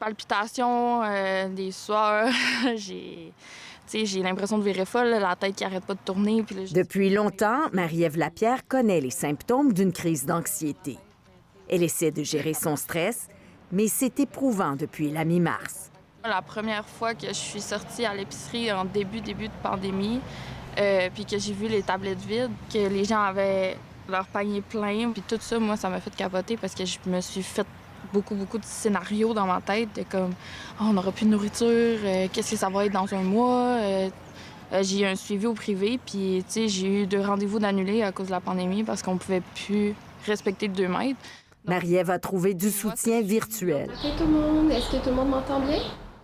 Palpitations, des sueurs, j'ai l'impression de virer folle, la tête qui arrête pas de tourner. Puis là, Depuis longtemps, Marie-Ève Lapierre connaît les symptômes d'une crise d'anxiété. Elle essaie de gérer son stress, mais c'est éprouvant depuis la mi-mars. La première fois que je suis sortie à l'épicerie en début de pandémie, puis que j'ai vu les tablettes vides, que les gens avaient leur panier plein, puis tout ça, moi, ça m'a fait capoter parce que je me suis fait beaucoup de scénarios dans ma tête, de comme oh, on n'aura plus de nourriture, qu'est-ce que ça va être dans un mois. J'ai eu un suivi au privé, puis j'ai eu 2 rendez-vous d'annulés à cause de la pandémie parce qu'on pouvait plus respecter le 2 mètres. Marie-Ève a trouvé du soutien virtuel. OK, tout le monde, est-ce que tout le monde m'entend bien?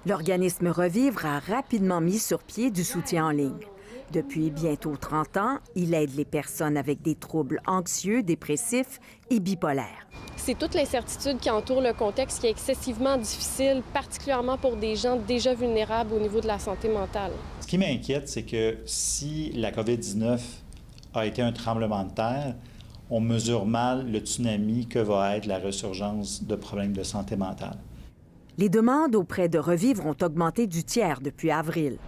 L'organisme Revivre a rapidement mis sur pied du soutien en ligne. Depuis bientôt 30 ans, il aide les personnes avec des troubles anxieux, dépressifs et bipolaires. C'est toute l'incertitude qui entoure le contexte qui est excessivement difficile, particulièrement pour des gens déjà vulnérables au niveau de la santé mentale. Ce qui m'inquiète, c'est que si la COVID-19 a été un tremblement de terre, on mesure mal le tsunami que va être la ressurgence de problèmes de santé mentale. Les demandes auprès de Revivre ont augmenté du tiers depuis avril.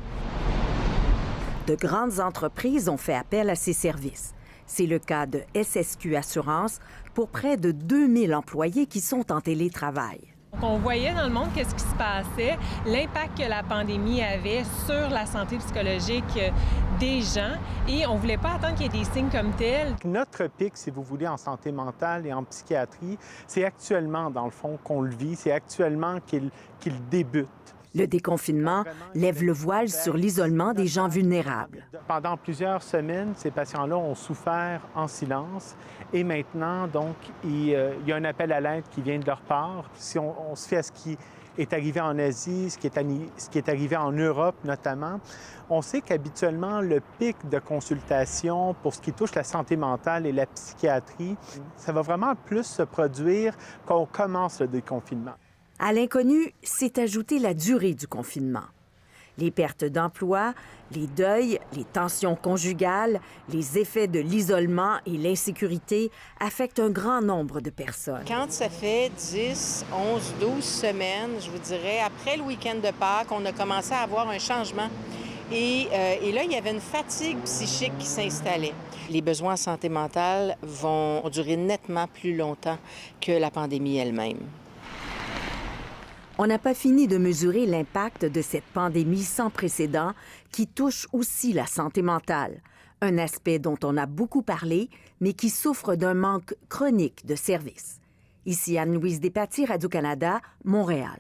De grandes entreprises ont fait appel à ces services. C'est le cas de SSQ Assurance pour près de 2000 employés qui sont en télétravail. Donc, on voyait dans le monde qu'est-ce qui se passait, l'impact que la pandémie avait sur la santé psychologique des gens et on ne voulait pas attendre qu'il y ait des signes comme tels. Notre pic, si vous voulez, en santé mentale et en psychiatrie, c'est actuellement, dans le fond, qu'on le vit, c'est actuellement qu'il débute. Le déconfinement lève le voile sur l'isolement des gens vulnérables. Pendant plusieurs semaines, ces patients-là ont souffert en silence et maintenant, donc, il y a un appel à l'aide qui vient de leur part. Si on se fait à ce qui est arrivé en Asie, ce qui est arrivé en Europe notamment, on sait qu'habituellement, le pic de consultation pour ce qui touche la santé mentale et la psychiatrie, ça va vraiment plus se produire quand on commence le déconfinement. À l'inconnu s'est ajoutée la durée du confinement. Les pertes d'emploi, les deuils, les tensions conjugales, les effets de l'isolement et l'insécurité affectent un grand nombre de personnes. Quand ça fait 10, 11, 12 semaines, je vous dirais, après le week-end de Pâques, on a commencé à avoir un changement. Et là, il y avait une fatigue psychique qui s'installait. Les besoins en santé mentale vont durer nettement plus longtemps que la pandémie elle-même. On n'a pas fini de mesurer l'impact de cette pandémie sans précédent qui touche aussi la santé mentale, un aspect dont on a beaucoup parlé, mais qui souffre d'un manque chronique de services. Ici Anne-Louise Despatie, Radio-Canada, Montréal.